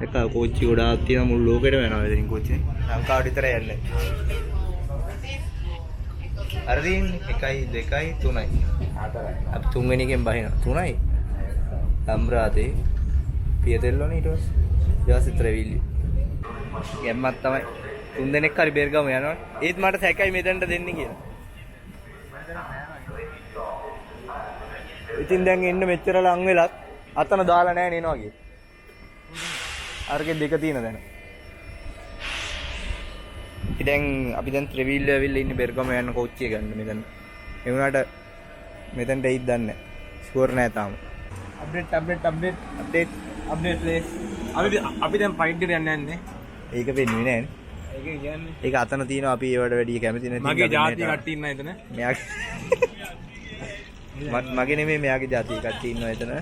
එක කෝච්චි ගොඩාක් තියෙන මුළු ලෝකෙටම යනවා ඉතින් කෝච්චි. ලංකාවට විතරයි යන්නේ. අර තියෙන්නේ 1 2 3යි. 4යි. අපි තුන්වෙනි එකෙන් බහිනවා. 3යි. සම්රාතේ පියතෙල්ලෝනේ ඊට පස්සේ. ඊට පස්සේ ත්‍රෙවිලි. ගැම්මක් තමයි. 3 දෙනෙක් හරි බෙරගම යනවා. ඒත් මට සැකයි මෙතනට දෙන්නේ කියලා. ඉතින් දැන් එන්න මෙච්චර ලං වෙලත් අතන දාලා නැහැ නේනවා කිය. අරගේ දෙක තියෙන දැන. ඉතින් අපි දැන් ත්‍රිවිල් ඇවිල්ලා ඉන්නේ බෙරගම යන කෝච්චිය ගන්න මෙතන. ඒ වුණාට මෙතනට එයිද දන්නේ නැහැ. ෂුවර් නැහැ තාම. Update place. අපි දැන් ෆයිට් එකට යන්නේ. ඒක වෙන්නේ නැහැ නේ. ඒක කියන්නේ. ඒක අතන තියෙනවා අපි ඒවට වැඩි කැමති නැති. මගේ ජාතිය කට්ටිය ඉන්නා එතන. මගේ නෙමෙයි මෙයාගේ ජාතිය කට්ටිය ඉන්නවා එතන.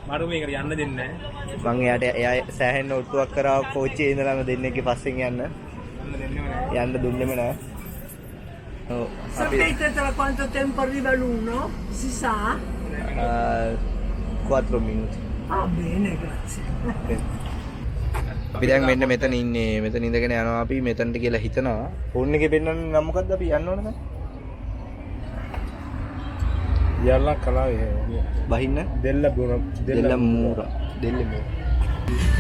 මරු මේකට යන්න දෙන්නේ නැහැ. මං එයා සෑහෙන්න ඔට්ටුවක් කරා කෝච්චියේ ඉඳලාම දෙන්නෙක්ගේ පස්සෙන් යන්න දුන්නෙම නැහැ. ඔව්. Sapete tra quanto tempo arriva l'uno? Si sa? 4 minuti. Ah bene, grazie. අපි දැන් මෙන්න මෙතන ඉන්නේ. මෙතන ඉඳගෙන යනවා අපි මෙතනට කියලා හිතනවා. ෆෝන් එකේ පෙන්නන්න නම් මොකද්ද අපි යන්න ඕනද? යල්ලා කලාවේ බහින්න දෙල්ල මූරා.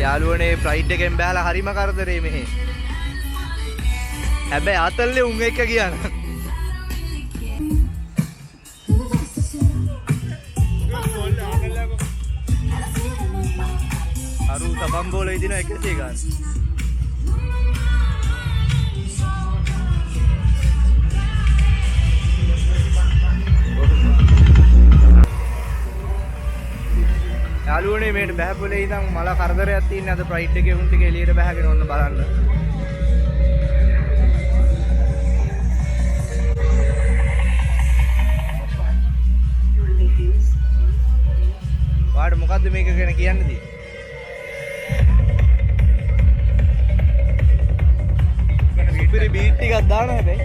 යාළුවනේ ෆ්ලයිට් එකෙන් බහලා හරිම කරදරේ මෙහෙ. හැබැයි අතල්ලේ උන් එක්ක ගියා නම් අරු තබම්බෝල ඉදින 100 ගන්න. යාළුවනේ මේට බහැපොලේ ඉඳන් මල කරදරයක් තියෙන අද ෆ්ලයිට් එකේ උන් ටික එළියට බහගෙන ඔන්න බලන්න. වාඩ මොකද්ද මේක ගැන කියන්න තියෙන්නේ? ඉතිරි බීට් ටිකක් දාන්න හැබැයි.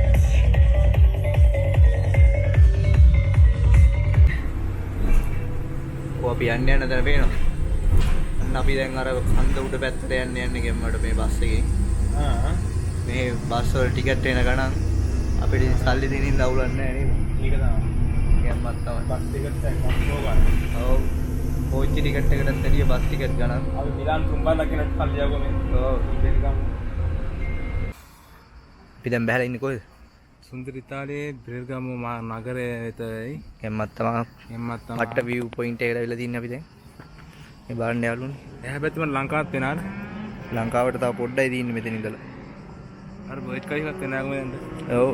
අපි යන්න දැන් පේනවා. අන්න අපි දැන් අර කන්ද උඩ පැත්තට යන්නේ ගෙම්මඩ මේ බස් එකේ. මේ බස් වල ටිකට් එන ගණන් අපිට සල්ලි දෙනින් දවුලක් නැහැ නේද? ඒක තමයි. ගෙම්මක් තමයි. බස් ටිකට් එක ගන්න. ඔව්. කෝච්චි ටිකට් එකටත් වැඩිය බස් ටිකට් ගණන්. අපි මිලාන් තුම්බල්ලා කියන සල්ලි යවගම. ඔව්. ඉතින් අපි දැන් බහලා ඉන්නේ කොහෙද? සුන්දර ඉතාලියේ බෙර්ගමෝ නගරය වෙතයි. ගෙම්මක් තමයි. පට්ට view point එකට ඇවිල්ලා තින්නේ අපි දැන්. මේ බලන්න යාළුවනේ. එහා පැත්තේ මම ලංකාවත් වෙනාද? ලංකාවට තව පොඩ්ඩයි තියෙන්නේ මෙතන ඉඳලා. අර බොයිත් කයිවත් වෙනාගම යන්න. ඔව්.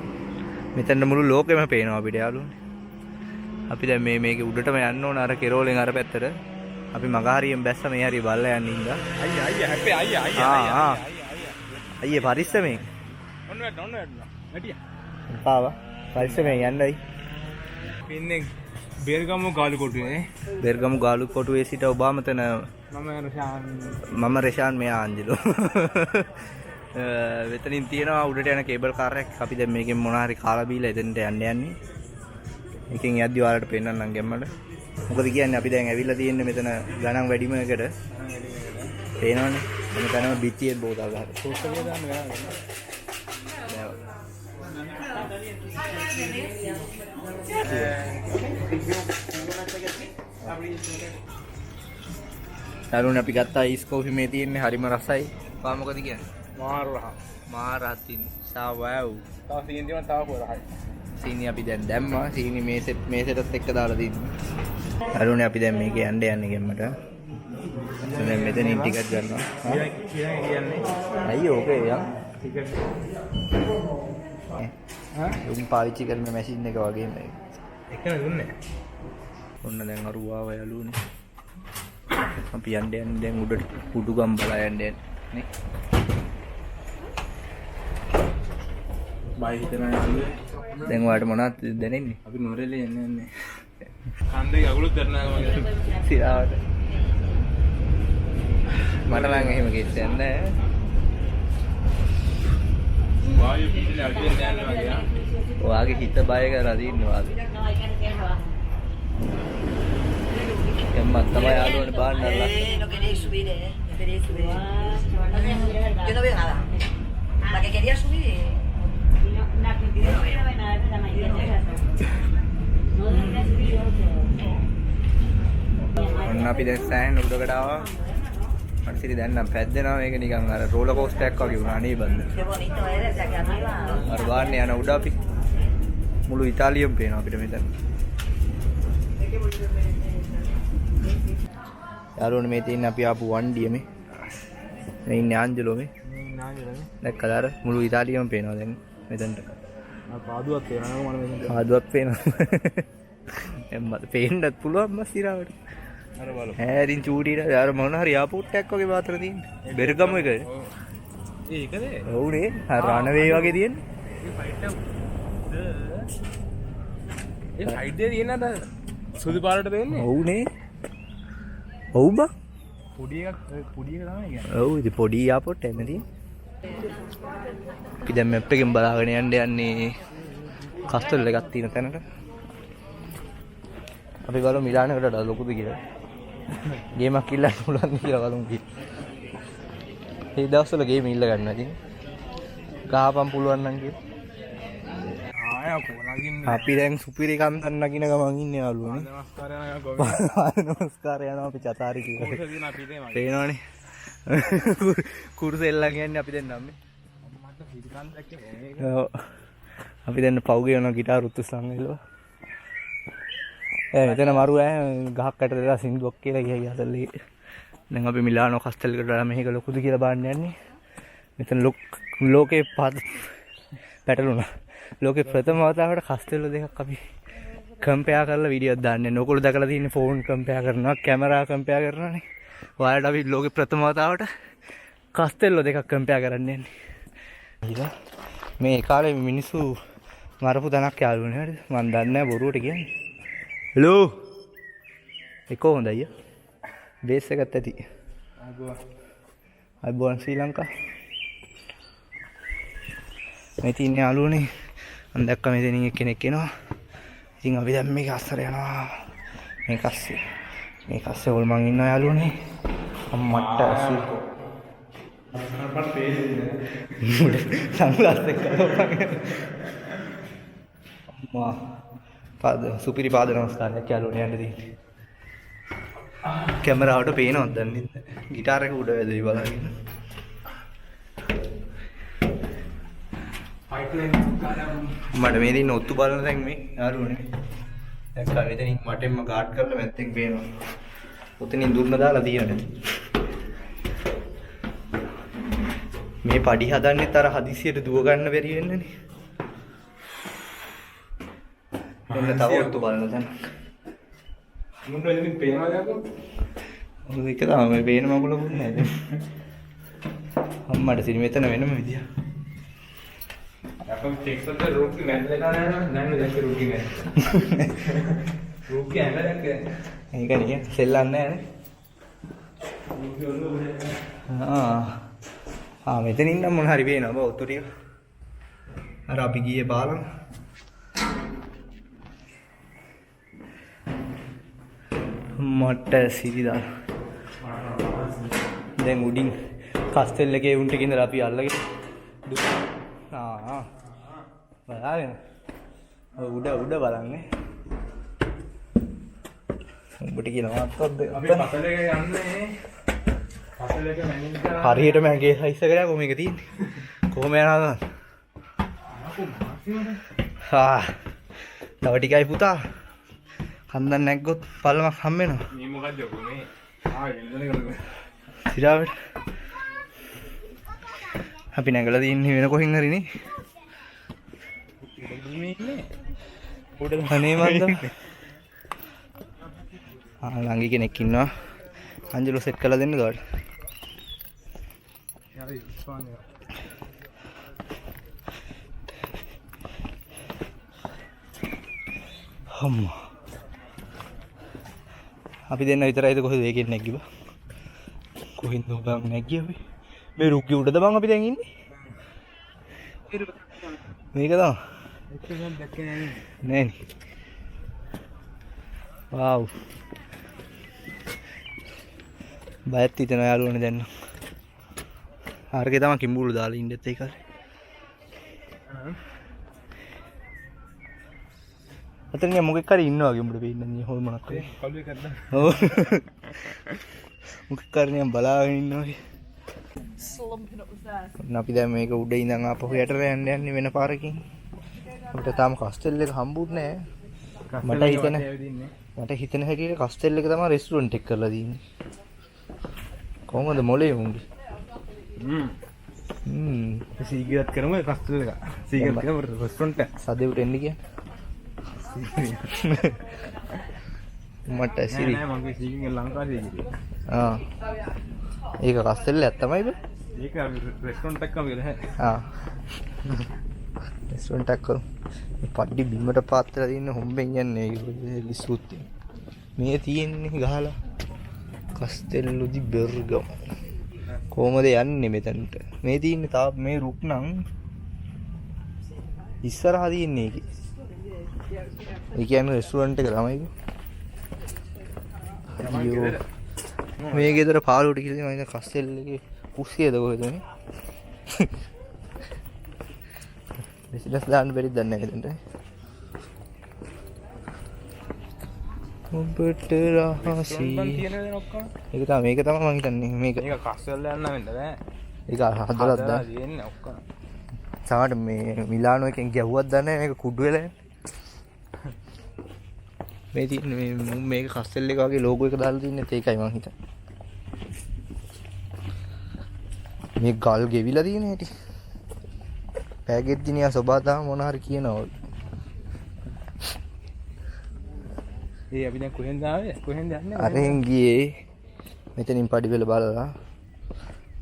මෙතන මුළු ලෝකෙම පේනවා අපිට යාළුවනේ. අපි දැන් මේකේ උඩටම යන්න ඕන අර කෙරෝලෙන් අර පැත්තට. අපි මගහරියෙන් බැස්ස මේ හරිය බල්ලා යන්න ඉඳලා. අයියා හැපේ අයියා. අයියේ පරිස්සමෙන්. ඔන්න වැඩියා. පාවා. පරිස්සමෙන් යන්නයි. ඉන්නේ බෙර්ගමෝ ගාලු කොටුවේ. බෙර්ගමෝ ගාලු කොටුවේ සිට ඔබා මෙතන මම රෂාන් මෙයා ආන්ජලෝ. මෙතනින් තියෙනවා උඩට යන කේබල් කාර් එකක්. අපි දැන් මේකෙන් මොනවා හරි කාලා බීලා එතනට යන්නේ. එකෙන් යද්දි ඔයාලට පෙන්නන්නම් ගැම්මඩ. මොකද කියන්නේ අපි දැන් ඇවිල්ලා තියෙන්නේ මෙතන ගණන් වැඩිම එකට. පේනවනේ. මෙතනම බිත්තියේ බෝතල් ගහලා. සෝස් එක දාන්න වෙනවා. යාළුවනේ අපි ගත්ත අයිස් කෝෆි මේ තියෙන්නේ හරිම රසයි. පා මොකද කියන්නේ? මාර රහත් තින්නේ. සාවව්. තව සීනි දිවන් තව පොරහයි. සීනි අපි දැන් දැම්මා. සීනි මේසෙටත් එක්ක දාලා තින්නේ. යාළුවනේ අපි දැන් මේක යන්නේ ගෙම්මට. දැන් මෙතනින් ටිකට් ගන්නවා. කියන්නේ. අයියෝ ඕකේ යා. ටිකට්. උන් පාවිච්චි කරන මැෂින් එක වගේ මේක. එකම දුන්නේ. ඔන්න දැන් අරුවාව යාළුවනේ. අපි යන්නේ දැන් උඩට කුඩුගම් බලා යන්නේ නේ. බයි හිතනවා යාළුවේ. දැන් ඔයාලට මොනවද දැනෙන්නේ? අපි නොරෙලේ යන්නේ. කන්දේ අගුලුත් දරනවා වගේ. සිරාවට. මට නම් එහෙම කිව්න්නේ නැහැ. වායු පිටින් අල්පියෙන් යනවා වගේ. ඔයාගේ හිත බය කරලා දින්නවා වගේ. එම්මත් තමයි යාළුවනේ බාන්නල්ලා. Lo queréis subir, ¿eh? Lo queréis subir. Yo no veo nada. La que quería subir. ඔන්න අපි දැන් සෑහෙන උඩකට ආවා. මට සිරි දැන් නම් පැද්දෙනවා මේක නිකන් අර රෝලර් කෝස්ටර් එකක් වගේ වුණා නේ බන්ද. Qué bonito eres de aquí arriba. අර වාන්නේ යන උඩ අපි මුළු ඉතාලියම පේනවා අපිට මෙතන. යාළුවනේ මේ තියෙන අපි ආපු වණ්ඩිය මේ. මේ ඉන්නේ ආන්ජලෝ මේ. දැක්කද අර මුළු ඉතාලියම පේනවා දැන් මෙතනට. පාදුවක් තේරෙනවා මම මෙතන. පාදුවක් පේනවා. එම්මද පේන්නත් පුළුවන් මස් ඉරාවට. අර බලමු. ඈරින් චූටියට අර මොන හරි එයාපෝට් එකක් වගේ පාතර තියෙන්නේ. බෙරගම එකද? ඒකද? ඔව්නේ. අර රණවේ වගේ තියෙන්නේ. ඒ සයිඩ් එකේ තියෙන අර සුදු පාරට දෙන්නේ. ඔව්නේ. ඔව් බා. පොඩි එක තමයි කියන්නේ. ඔව් ඉතින් පොඩි එයාපෝට් එකක් නේ තියෙන්නේ. අපි දැන් මැප් එකෙන් බලාගෙන යන්නේ කස්ටල් එකක් තියෙන තැනට. අපි බලමු මිලානකට වඩා ලොකුද කියලා. ගේමක් ඉල්ලන්න පුළුවන් කියලා බලමු කියලා. මේ දවස්වල ගේම ඉල්ල ගන්නවා ඉතින්. ගහපම් පුළුවන් නම් කියලා. අපි දැන් සුපිරි කන්දන් නගින ගමන් ඉන්නේ යාළුවනේ. නමස්කාර යනවා අපි චතාරි කියලා. පේනවනේ. කුරුසෙල්ලා කියන්නේ අපි දැන් නම්නේ. අපි දැන් පවුගේ යන ගිටාර උත්සව සංගලව. මෙතන මරු ගහක් යට දෙලා සින්දුවක් කියලා ගියා අතල්ලේ. දැන් අපි මිලානෝ කස්ටල් එකට ගිහලා මේක ලොකුද කියලා බලන්න යන්නේ. මෙතන ලෝකේ පැටලුණා. ලෝකේ ප්‍රථම වතාවට කස්ටල් දෙකක් අපි කම්පෙයාර් කරලා වීඩියෝක් දාන්නේ. ඔයගොල්ලෝ දැකලා තියෙන්නේ ෆෝන් කම්පෙයාර් කරනවා, කැමරා කම්පෙයාර් කරනවානේ. ඔයාලට අපි ලෝකේ ප්‍රථම වතාවට කස්ටල් දෙකක් කම්පෙයාර් කරන්න යන්නේ. ඊළඟ මේ කාලේ මිනිස්සු මරපු තනක් යාළුවනේ හරිද? මම දන්නේ නැහැ බොරුවට කියන්නේ. හෙලෝ එකෝ හොඳයි අයියා බේස් එකත් ඇති අයිබෝන් ශ්‍රී ලංකා මේ තියෙන යාළුවනේ මම දැක්ක මෙතනින් එක්කෙනෙක් එනවා ඉතින් අපි දැන් මේක අස්සර යනවා මේක අස්සේ හොල්මන් ඉන්නවා යාළුවනේ අම්මට අස්සී අපට පේන්නේ සංග්ලාස් එක අම්මා සුපිරි පාද නමස්කාරයක් යාළුවනේ යන්න තියෙන්නේ. කැමරාවට පේනවද දන්නේ නැහැ. ගිටාර එක උඩ වැදේ බලන්න. මට මේ දින ඔත්තු බලන දැන් මේ යාළුවනේ. දැක්කා මෙතනින් මටෙන්ම ගාඩ් කරලා මැත්තෙන් පේනවා. උතනින් දුන්න දාලා තියෙනවා. මේ පඩි හදන්නෙත් අර හදිසියට දුව ගන්න බැරි වෙන්නනේ. ඔන්න තව ඔත්තු බලන තැන. මුන්ට ඉතින් පේනවා යකෝ. ඔන්න එක තමයි පේන මගුලකුත් නැහැ. අම්මට සිරි මෙතන වෙනම විදිය. යකෝ ටෙක්ස් වල රූපි මැදලා යනවා නෑ දැක්ක රූපි නෑ. රූපි ඇඟ දැක්ක. ඒක නේ සෙල්ලන්නේ නැහැ මෙතනින් නම් මොන හරි පේනවා බා ඔත්තු ටික. අර අපි ගියේ පාලම. මට සිරිදා දැන් උඩින් කස්ටෙල් එකේ උන්ට කින්දලා අපි අල්ලගෙන බලාගෙන උඩ බලන්නේ උඹට කියනවා අත්වත්ද අපි පසල එක යන්නේ පසල එක මැනින් කරා හරියට මගේ සයිස් එකට කොහොම එක තියෙන්නේ කොහොම යනවද තව ටිකයි පුතා හන්දන් නැග්ගොත් පල්ලමක් හම්බ වෙනවා. මේ මොකක්ද ඔක මේ? ඉන්දනේ කරන්නේ. සිරාවට. අපි නැගලා තින්නේ වෙන කොහෙන් හරි නේ. මේ ඉන්නේ. උඩ අනේ මන්ද. ළඟි කෙනෙක් ඉන්නවා. අංජලෝ සෙට් කරලා දෙන්නද ඔයාලට? හරි ස්වාමී. අම්මා අපි දෙන්න විතරයිද කොහෙද ඒකෙන් නැග්ගි බා කොහෙන්ද බං නැග්ගි අපි මේ රුක්ගේ උඩද බං අපි දැන් ඉන්නේ මේක තමයි එක්කෙනෙක් දැක්කේ නෑනේ නෑනේ වව් බයත් හිතෙනවා යාළුවනේ දැන් ආරකේ තමයි කිඹුළු දාලා ඉන්නෙත් ඒ කාලේ. අතන මොකෙක් හරි ඉන්නවා වගේ උඹට පේන්නේ හොල් මොනක් හරි. කවුද එකක්ද? ඔව්. මොකෙක් හරි නිකන් බලාගෙන ඉන්නවා වගේ. අපි දැන් මේක උඩ ඉඳන් ආපහු යටට යන්නේ වෙන පාරකින්. අපිට තාම කස්ටෙල් එක හම්බුනේ නැහැ. මට හිතෙන හැටියට කස්ටෙල් එක තමයි රෙස්ටුරන්ට් එක කරලා තියෙන්නේ. කොහොමද මොලේ උඹේ? සීගිරත් කරමු කස්ටෙල් එක. සීගිරත් කරමු රෙස්ටුරන්ට් එක. සදෙව්ට එන්න කියන්නේ. මට සිරි. නෑ මගේ සීගින් ලංකාවේ සීගිරිය. ඒක කස්ටෙල් එකක් තමයි බ. ඒක රෙස්ටුරන්ට් එකක් වගේ නෑ. රෙස්ටුරන්ට් එකක් කරමු. පඩි බිමට පාත්‍රලා තියෙන හොම්බෙන් යන්නේ ලිස්සුත් මේ තියෙන්නේ ගහලා කස්ටෙල්ලු දි බර්ගම් කොහමද යන්නේ මෙතනට මේ තියෙන්නේ තාම මේ රුක් නම් ඉස්සරහා තියෙන්නේ ඒකේ ඒ කියන්නේ රෙස්ටුරන්ට් එක තමයි අයියෝ මේ ගෙදර පාළුවට කියලා මම කස්ටෙල් එකේ කුස්සියද කොහෙද මේ රෙසිඩන්ස් දාන්න බැරිද දන්නේ නැහැ නේද ඔබට රහසී ඒක තමයි මේක තමයි මම හිතන්නේ මේක කස්ටෙල් යන්න වෙන්න බෑ ඒක හදලා දාන්න තියෙන්නේ ඔක්කොම සමහරට මේ මිලානෝ එකෙන් ගැහුවක් දන්නේ මේක කුඩු වෙලා මේ තියෙන්නේ මේක කස්ටෙල් එක වගේ ලෝගෝ එක දාලා තින්නේ ඒකයි මම හිතන්නේ මේ ගල් ගෙවිලා තියෙන හැටි පැගෙත් දිනියා සබාතා මොන හරි කියනවා ඒ අපි දැන් කොහෙන්ද ආවේ කොහෙන්ද යන්නේ අරෙන් ගියේ මෙතනින් පඩිපෙළ බලලා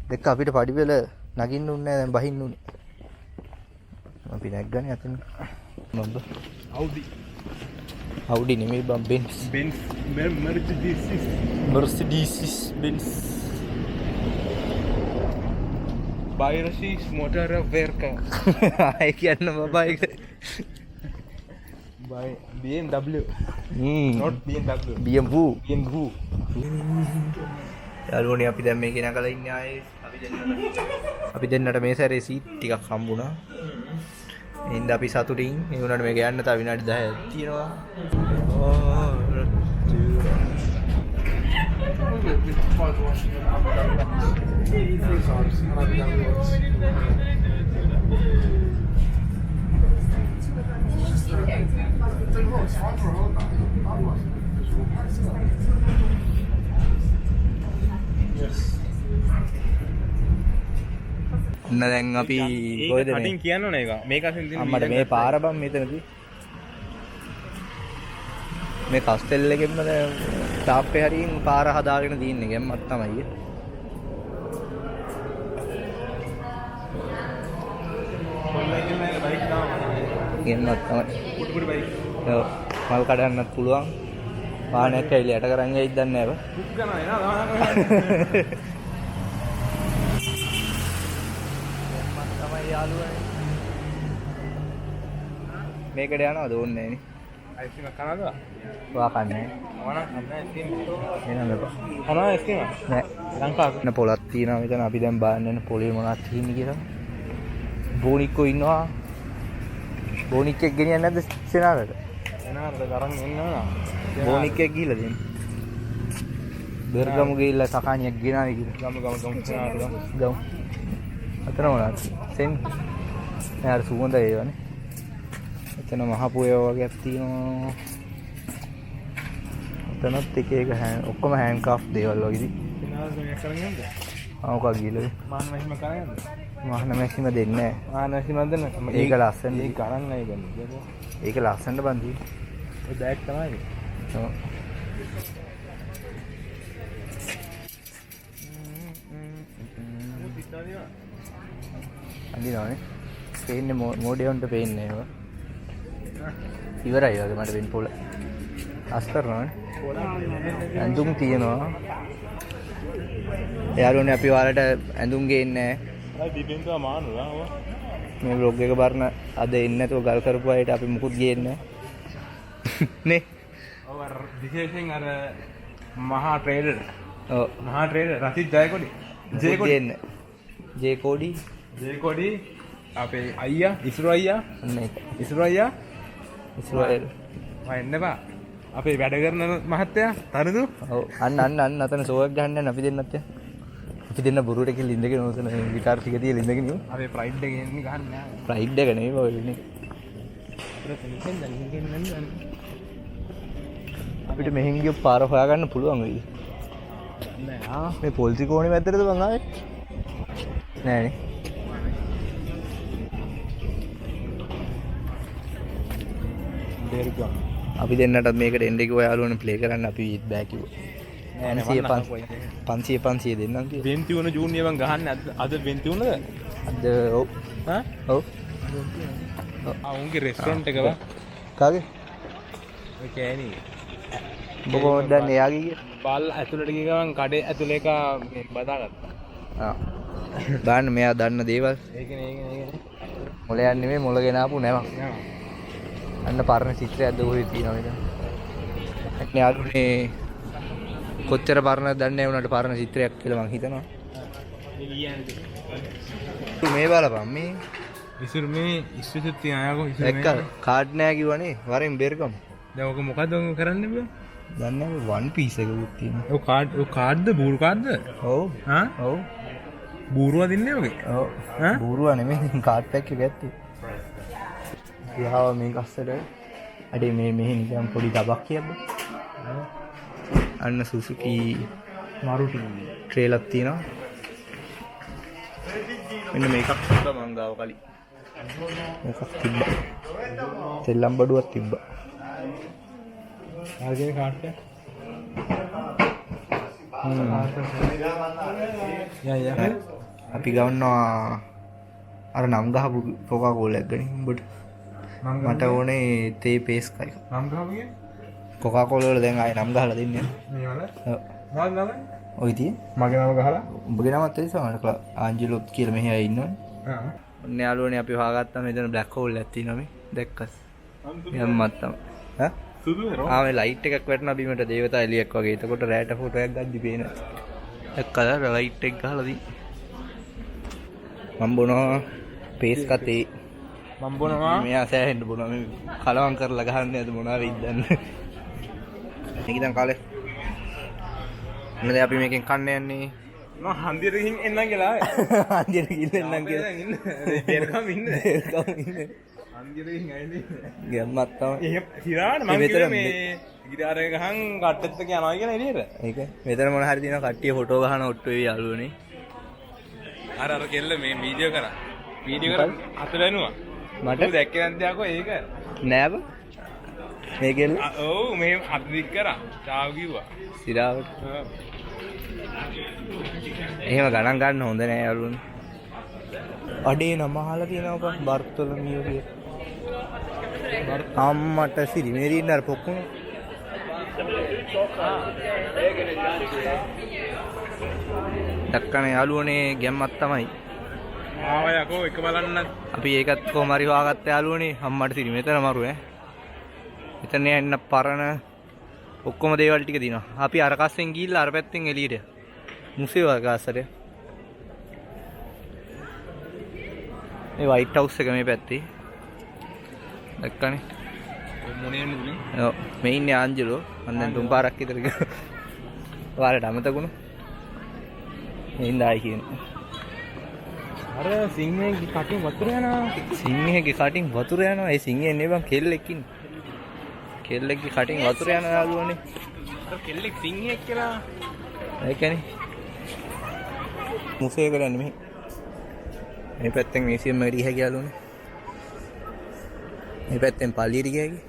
දෙක අපිට පඩිපෙළ නගින්න උන්නේ නැහැ දැන් බහින්න උනේ අපි නැග්ගනේ අතන මම Audi නෙමෙයි බම් Benz Mercedes Benz Bairosis motor verka ආයි කියන්න බබා ඒක by BMW not BMW BMW යාළුවනේ අපි දැන් මේකේ නැගලා ඉන්නේ ආයේ අපි දෙන්නට මේ සැරේ සීට් ටිකක් හම්බුණා එහෙනම් අපි සතුටින් ඒ උනාට මේක යන්න තව විනාඩි 10ක් තියෙනවා දැන් අපි කොහෙද කටින් කියන්න ඕනේ ඒක මේක අසින් දින අම්මට මේ පාර බම් මෙතනදී මේ කස්ටෙල් එකෙන්ම දැන් ටාප්පේ හරියින් පාර හදාගෙන තියන්නේ ගැම්මක් තමයි ගැම්මක් තමයි පුටුපුටු බයික් ඔව් මල් කඩන්නත් පුළුවන් වාහනයක් ඇවිල්ලා යට කරන් යයිද දන්නේ නැහැ පුක් කරනවා එනවා තමයි යාළුවා මේකට යනවද ඕනේ නේ අයිස්ක්‍රීම් කනවද වා කන්නේ මොනවා අන්න අයිස්ක්‍රීම් එනම එපා කනවා අයිස්ක්‍රීම් නෑ ලංකාවේ න පොලක් තියෙනවා මෙතන අපි දැන් බලන්න යන පොලේ මොනවද තියෙන්නේ කියලා බෝනික්කෝ ඉන්නවා බෝනික් එක ගෙනියන්නේ නැද්ද සෙනාරට එනාට තරම් එන්නවා බෝනික් එක ගිහලා දෙන්න බර්ගමු ගිහලා සකානියක් ගෙනාවේ කියලා ගම සෙනාට ගමු අතන මොනවද සෙන් නෑ අර සුගඳ ඒවනේ එතන මහ පොයෝ වගේක් තියෙනවා එතනත් එක එක ඔක්කොම හෑන්ඩ් ක්‍රාෆ්ට් දේවල් වගේදී සෙනාට මේක කරන්නේ නැද්ද ආවක ගිහලා මාන මැෂිම කරන්නේ නැද්ද මහන මැක්සිම දෙන්නේ මාන මැෂිම දෙන්න ඒක ලස්සන ඒක ගණන් අය ගන්නේ ඒක ලස්සනට බන්දි ඒ බෑග් තමයි ඔව් අඳිනවනේ පේන්නේ මොඩියොන්ට පේන්නේ ඒවා ඉවරයි වගේ මට වෙන්න පොළ අස් කරනවනේ ඇඳුම් තියෙනවා යාළුවනේ අපි ඔයාලට ඇඳුම් ගේන්නේ නැහැ දිබෙන්දා මානුලා මේ vlog එක බලන අද එන්නේ නැතුව ගල් කරපු අයට අපි මුකුත් ගේන්නේ නේ ඔව් අර විශේෂයෙන් අර මහා ට්‍රේඩර් ඔව් මහා ට්‍රේඩර් රසිත් ජයකොඩි ජයකොඩි එන්නේ ජේ කෝඩි ජේ කොඩි අපේ අයියා ඉස්රු අයියා අන්න ඒක. ඉස්රු අයියා ඉස්රායෙල්. එන්න බා අපේ වැඩ කරන මහත්තයා තනදු ඔව් අන්න අතන සෝයක් ගහන්න යන අපි දෙන්නත් යා. අපි දෙන්න බොරුවට කියලා ඉඳගෙන උතන ගිටාර් ටික තියලා ඉඳගෙන ඉමු. අපේ ප්‍රයිඩ් එක එන්නේ ගහන්න නෑ ප්‍රයිඩ් එක නෙවෙයි බෝ ඉන්නේ. අපිට මෙහෙන් ගිය පාර හොයාගන්න පුළුවන් වෙයි. නෑ මේ පොල්සි කෝණේ වැද්දටද බං ආවේ? නෑනේ. දෙර්ගම් අපි දෙන්නටත් මේකට එන්න කිව්වා යාළුවනේ ප්ලේ කරන්න අපි බෑ කිව්වා. 500 දෙන්නම් කිව්වා. වෙන්ති වුණ ජූනිය බං ගහන්න අද වෙන්ති වුණද? අද ඔව්. හා? ඔව්. උන්ගේ රෙස්ටොරන්ට් එක බං. කාගේ? ඔය කෑණි. ඔබ කොහොමද දන්නේ එයාගේ කිය? බල් ඇතුළට ගිය ගමන් කඩේ ඇතුළේ එක බදාගත්තා. ආ. දාන්න මෙයා දන්න දේවල්. ඒකනේ. මොලයන් නෙමෙයි මොල ගෙන ආපු නැවක්. අන්න පරණ චිත්‍රයක්ද ඔය තියෙනවා මෙතන. අක්නේ යාළුවනේ කොච්චර පරණද දන්නේ නැහැ උනාට පරණ චිත්‍රයක් කියලා මං හිතනවා. මේ බලපන් මේ ඉසුරු මේ ඉස්සුසුත් තියන අයකෝ ඉසුරු එක්ක කාඩ් නෑ කිව්වනේ වරෙන් බෙරකම්. දැන් ඔක මොකද්ද ඔක කරන්නේ බෝ? දන්නේ නැහැ වන් පීස් එකකුත් තියෙනවා. ඔය කාඩ්ද බූරු කාඩ්ද? ඔව්. හා? ඔව්. බූරුවා දින්නේ ඔගේ? ඔව්. ඈ? බූරුවා නෙමෙයි කාඩ් පැක් එක ගත්තේ. යාව මේක අස්සට අඩේ මේ මෙහි නිකන් පොඩි දබක් කියද්ද? අන්න සුසුකි මාරුටි ට්‍රේලක් තියෙනවා. මෙන්න මේකක් තිබ්බා මං ගාව කලින්. මේකක් තිබ්බා. සෙල්ලම් බඩුවක් තිබ්බා. ආගෙන කාඩ් එක. යා. අපි ගන්නවා අර නම් ගහපු කොකා කෝලා එක ගනින් උඹට. මට ඕනේ තේ පේස් එකයි. නම් ගහපුවේ? කොකා කෝලා වල දැන් ආයේ නම් ගහලා දෙන්නේ. මේ වල? ඔව්. මොකක්ද නම? ඔය තියෙන්නේ. මගේ නම ගහලා? උඹගේ නමත් ඒ සමහරට ආන්ජලොත් කියලා මෙහි අය ඉන්නවනේ. ආ. ඔන්න යාළුවනේ අපි හොයාගත්තා මෙතන බ්ලැක් හෝල් එකක් තියෙනවා මේ. දැක්කත්. යම්මත් තමයි. ඈ? සුදුනේ රෝ. ආ මේ ලයිට් එකක් වැටෙනවා බිමට දේවතා එළියක් වගේ. එතකොට රෑට ෆොටෝ එකක් ගද්දි පේනවා. දැක්කද ලයිට් එක ගහලා දී. මම බොනවා පේස් කතේ. මම බොනවා. මෙයා සෑහෙන්න බොනවා. මේ කලවම් කරලා ගහන්නේ නැද මොනවා වෙයිද දන්නේ. මේක දැන් කාලේ. මොකද අපි මේකෙන් කන්න යන්නේ. මම හන්දියට ගිහින් එන්නම් කියලා. හන්දියට ගිහින් එන්නම් කියලා. දෙරකම් ඉන්න. හන්දියට ගිහින් ඇවිල්ලා. ගම්මත් තමයි. එහෙම හිරාට මම කිව්වේ මේ ගිටාර එක ගහන් කට්ටෙත් එක යනවා කියන එළියට. ඒක. මෙතන මොන හරි දිනවා කට්ටිය ෆොටෝ ගහන ඔට්ටු වෙවි යාළුවනේ. අර කෙල්ල මේ වීඩියෝ කරා. වීඩියෝ කර අත වැනුවා. මට දැක්කේ නැද්ද යකෝ ඒක? නෑබ. මේ කෙල්ල ඔව් මේ අත දික් කරා. චාව කිව්වා. සිරාවට. එහෙම ගණන් ගන්න හොඳ නෑ යාළුවනේ. අඩේ නම අහලා තියෙනවා බර්තොලමියෝ කිය. අම්මට සිරි මෙරින්න අර පොක්කුන. දක්කන යාළුවනේ ගැම්මක් තමයි. ආව යකෝ එක බලන්න. අපි ඒකත් කොහොම හරි හොයාගත්ත යාළුවනේ අම්මට සිරි මෙතන මරු ඈ. එතන යන්න පරණ ඔක්කොම දේවල් ටික දිනවා. අපි අර කස්සෙන් ගිහිල්ලා අර පැත්තෙන් එළියට. මුසෙව ආකාසයට. මේ වයිට් හවුස් එක මේ පැත්තේ. දැක්කනේ. මොනේ නුනේ? ඔව් මේ ඉන්නේ ආන්ජලෝ. මම දැන් තුන් පාරක් විතර ගියා. ඔයාලට අමතකුණා. එින්දායි කියන්නේ. අර සිංහයේ කටින් වතුර යනවා. සිංහයේ කටින් වතුර යනවා. ඒ සිංහයෙන් නේ බං කෙල්ලෙක් ඉන්නේ. කෙල්ලෙක්ගේ කටින් වතුර යන යාළුවනේ. කෙල්ලෙක් සිංහයෙක් කියලා. ඒකනේ. මුසෙ කරන්නේ මෙහි. මේ පැත්තෙන් මියුසියම් එකට ගියා යාළුවනේ. මේ පැත්තෙන් පල්ලියට ගියා කි.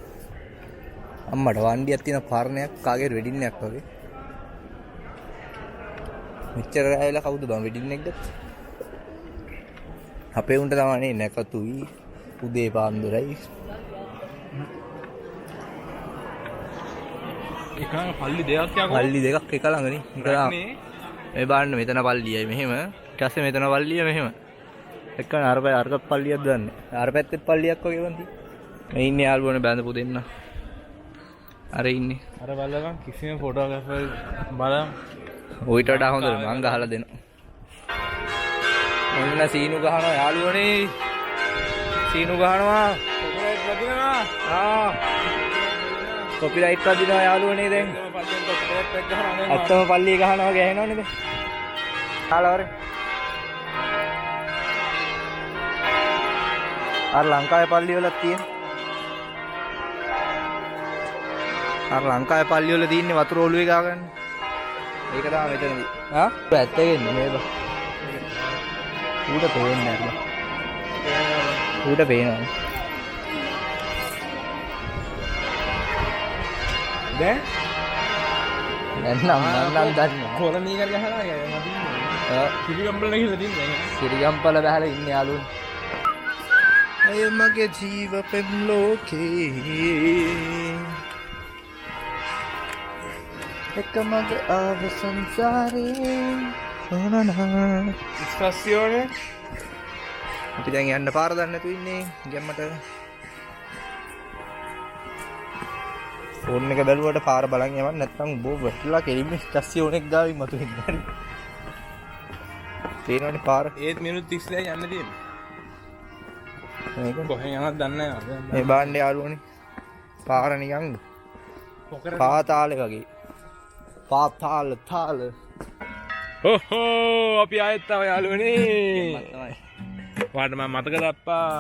අම්මට වණ්ඩියක් තියෙන පරණයක් කාගේ වෙඩින් එකක් වගේ. මෙච්චර ඇවිල්ලා කවුද බං වෙඩින් එක ගත්තේ? අපේ උන්ට තමයි නැකතුයි උදේ පාන්දරයි. එක පල්ලි දෙකක් යකෝ. පල්ලි දෙකක් එක ළඟනේ. මේ බලන්න මෙතන පල්ලියයි මෙහෙම. ඊට පස්සේ මෙතන පල්ලිය මෙහෙම. එක්කන අර පල්ලියක් දන්නේ. අර පැත්තේ පල්ලියක් වගේ වන්ති. මේ ඉන්නේ යාළුවනේ බැඳපු දෙන්න. අර ඉන්නේ. අර බලගන් කිසිම ෆොටෝග්‍රැෆර් බලන්න. ඔයිට වඩා හොඳට මං ගහලා දෙනවා. ඔන්න සීනු ගහනවා යාළුවනේ. සීනු ගහනවා. කොපිරයිට් වදිනවා යාළුවනේ දැන්. ඇත්තම පල්ලිය ගහනවා ගහනවා නේද? කාලවරේ. අර ලංකාවේ පල්ලි වල තියෙන. අර ලංකාවේ පල්ලි වල තියෙන්නේ වතුර ඔළුවේ ගාගන්න. ඒක තමයි මෙතනදී. ආ? ඇත්ත වෙන්නේ නේද? ඌට පේන්නේ නැහැ. ඌට පේනවා. දැන් නම් දන්නේ. කොළණී කර ගහලා කිරිගම්පල ගිහලා තින්නේ. සිරිගම්පල බහලා ඉන්නේ යාළුවනේ. අය මගේ ජීව පෙම් ලෝකේ එක මගේ ආව සංසාරේ ඕනනා ස්ටාසියෝනේ අපි දැන් යන්න පාර දන්නේ නැතු ඉන්නේ ගැම්මට. ෆෝන් එක බැලුවට පාර බලන් යවන්න නැත්නම් බෝ වැටලා කෙලින්ම ස්ටාසියෝන් එක ගාවින් මතු වෙන්නේ. තේරෙනවනේ පාර. ඒත් මිනිත්තු 30යි යන්න තියෙන්නේ. මේක කොහෙන් යනවද දන්නේ නැහැ. මේ බාණ්ඩේ යාළුවනේ. පාර නිකන් පාතාලේ වගේ. පාතාල තාල. ඔහෝ අපි ආයෙත් ආව යාළුවනේ. වාට මම මතකද අප්පා.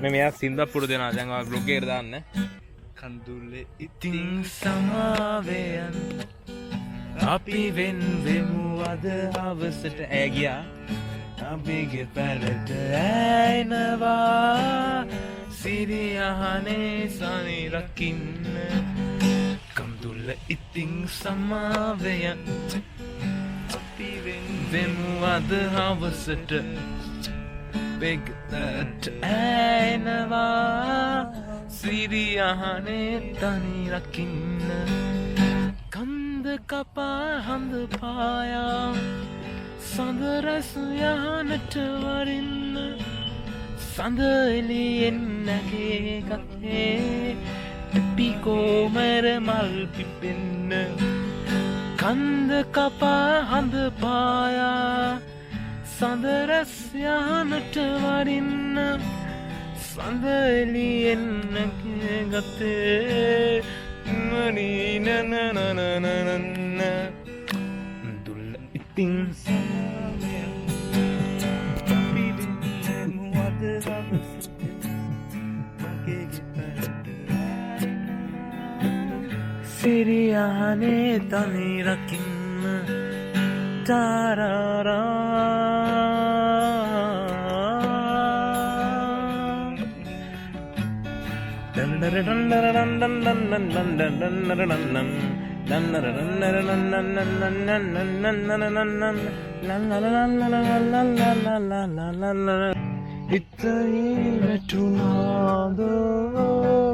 මේ මෙයා සින්ගප්පූරු දෙනවා දැන් ඔය බ්ලොග් එකට දාන්න. කඳුලේ ඉතින් සමාවෙයන් අපි වෙන් වෙමු අද හවසට ඇගියා. අපිගේ පැලට ඇයිනවා සිරියහනේ සනි රකින්න. කඳුල ඉතින් සමාවෙයන් අපි වෙන් වෙමු අද හවසට බෙගට ඇයිනවා සිරියහනේ තනි රකින්න. කන්ද කපා හඳ පායා සඳ රැස් යහනට වරින්න. සඳ එළියෙන් නැගේ ගතේ පිකෝමර මල් පිපෙන්න. කන්ද කපා හඳ පායා සඳ රැස් යහනට වරින්න. සඳ එළියෙන් නැගේ ගතේ මනී නනනනනනන. දුල්ල ඉතින් සිරියහනේ තනි රකින්න. ඉතයිවැටුනාදෝ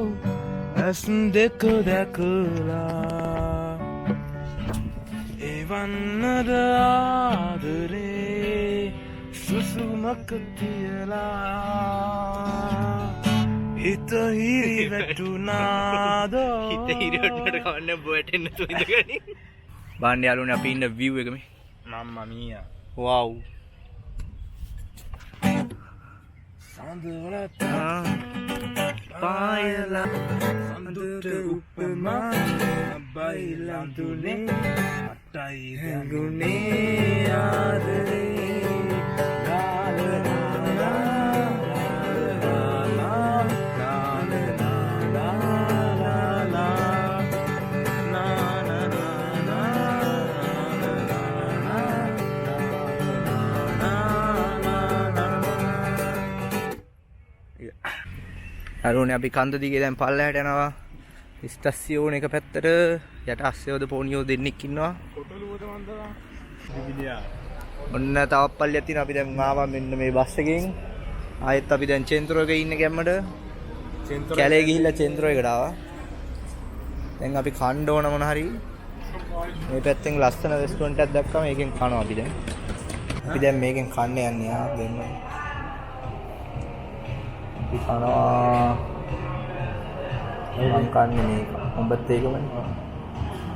ඇස් දෙක දැකලා එවන්නද ආදරේ සුසුමක තියලා. හිත හිරි වැටුනාදෝ හිත හිරි වැටුනට කවන්න බොයටෙන්න තු ඉඳගනි. බාණ්ඩ යාළුවනේ අපි ඉන්න view එක මේ. මම්මා මීයා. wow සඳවලත් පායලා සඳුට උපමා බයිලඳුනේ අටයි ගුණේ ආදරේ අරුණේ අපි කන්ද දිගේ දැන් පල්ලෙහාට යනවා. ස්ටාසියෝන් එක පැත්තට යට අස්සයෝද පොණියෝ දෙන්නෙක් ඉන්නවා. ඔන්න තවත් පල්ලියක් තියෙනවා. අපි දැන් ආවා මෙන්න මේ බස් එකෙන්. ආයෙත් අපි දැන් චෙන්ත්‍රෝ එකේ ඉන්නේ ගැම්මට. කැලේ ගිහිල්ලා චෙන්ත්‍රෝ එකට ආවා. දැන් අපි කන්න ඕන මොන හරි. මේ පැත්තෙන් ලස්සන රෙස්ටුරන්ට් එකක් දැක්කම මේකෙන් කනවා අපි දැන්. අපි දැන් මේකෙන් කන්න යන්නේ ආ දෙන්න. කනවා මම කන්නේ මේක. උඹත් ඒකමනේ.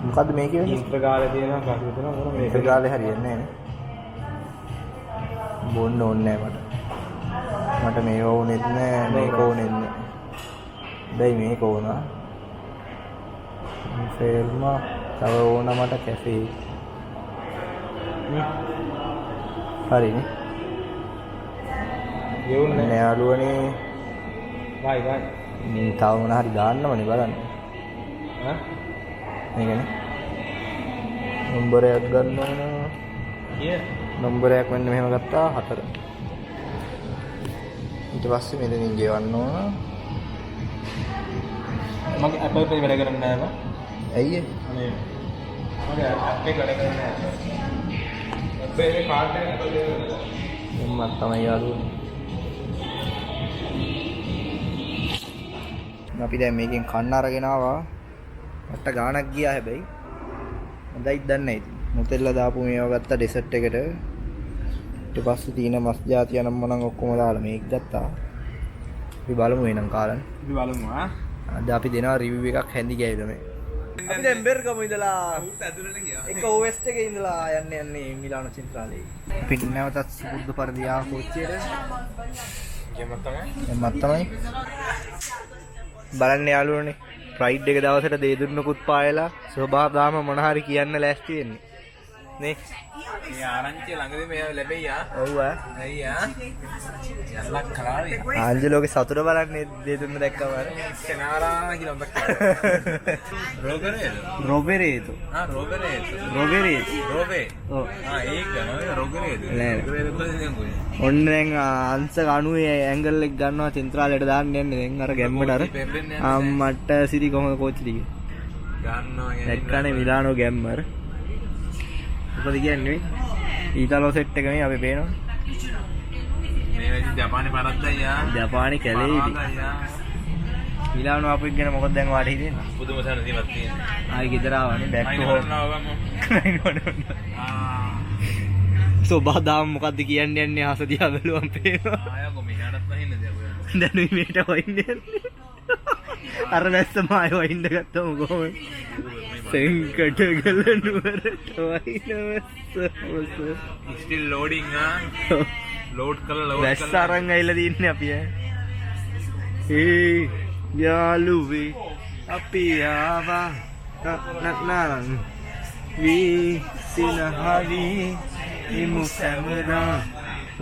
මොකද්ද මේක වෙන්නේ? ඉන්ටර්ගාලේ තියෙනවා කටු දෙනවා මොන මේක. ඉන්ටර්ගාලේ හරියන්නේ නැහැ නේ. බොන්න ඕනේ නැහැ මට මේක ඕනෙත් නැහැ මේක ඕනෙත් නැහැ බැයි මේක ඕනා ෆේල්ම තව ඕන මට කැෆේ හරිනේ යෝන්නේ යාළුවනේ වයි තව මොන හරි දාන්නමනේ බලන්න මේකනේ නම්බරයක් ගන්න ඕන නම්බරයක් මෙන්න මෙහෙම ගත්තා 4 ඊට පස්සේ මෙතනින් ගෙවන්න ඕන මගේ අපේ වැඩ කරන්නේ නැහැ නේද? ඇයි අනේ මගේ අපේ වැඩ කරන්නේ නැහැ. අපේ කාඩ් එක එම්මත් තමයි යාළුවනේ අපි දැන් මේකෙන් කන්න අරගෙන ආවා මට ගාණක් ගියා හැබැයි හොඳයිද දන්නේ නැහැ ඉතින් මොතෙල්ලා දාපු මේවා ගත්තා ඩෙසර්ට් එකට ඊට පස්සේ තියෙන මස් జాති යනම් මනම් ඔක්කොම දාලා මේක ගත්තා අපි බලමු එනම් කාලන් අපි බලමු අද අපි දෙනවා රිවිව් එකක් හැඳි ගෑවිද මේ අපි දැන් බෙර්ගමු ඉඳලා උත් ඇතුළට ගියා එක ඕවෙස්ට් එකේ ඉඳලා යන්නේ මිලානෝ සෙන්ට්‍රාලේ අපි නැවතත් සුබුද්ධ පරිදි ආ කෝච්චියට එම්මත් තමයි බලන්න යාළුවනේ රයිඩ් එක දවසට දේදුන්නකුත් පායලා සෝභාදාම මොන හරි කියන්න ලෑස්ති වෙන්නේ නේ මේ ආරංචිය ළඟදී මේ ලැබෙයි ඔව් අයියා යල්ලක් කලාවේ ආන්ජලෝගේ සතුට බලන්නේ දේදුන්න දැක්කම අර කෙනාරා කියලා ඔබ රොබෙරේතු රෝබේ ඔව් ඒක නෝ රෝගරේද ඔන්න දැන් අංශක 90 ඇන්ගල් එක ගන්නවා සෙන්ට්‍රාලයට දාන්න යන්නේ දැන් අර ගැම්මට අර අම්මට සිරි කොහොමද කෝච්චි ටික ගන්නවා දැක්කනේ මිලානෝ ගැම්මර මොකද කියන්නේ ඊතලෝ සෙට් එක මේ අපි පේනවා මේ වෙදි ජපානේ පරද්දයියා ජපානේ කැලේ ඉති මිලානෝ අපිට ගැන මොකද දැන් වාට හිතෙන්නේ පුදුම සනසීමක් තියෙනවා ආයි ගෙදර ආවනේ බෑක් ටු හෝම් සෝබාදාම මොකද්ද කියන්නේ යන්නේ ආස දිහා බැලුවම් පේනවා ආයකෝ මෙහාටත් වහින්න දෙයක් දැනුයි මේට වයින්නේ අර වැස්සම ආයෙ වයින්න ගත්තම කොහොමද සංකට ගල නුවරට වයින්නවස්ස ස්ටිල් ලෝඩින් ලෝඩ් කරලා වැස්ස අරන් ඇවිල්ලා තින්නේ අපි ඒ යාළුවේ අපි ආවා නනන වී සිනහරි ඉමු සමරා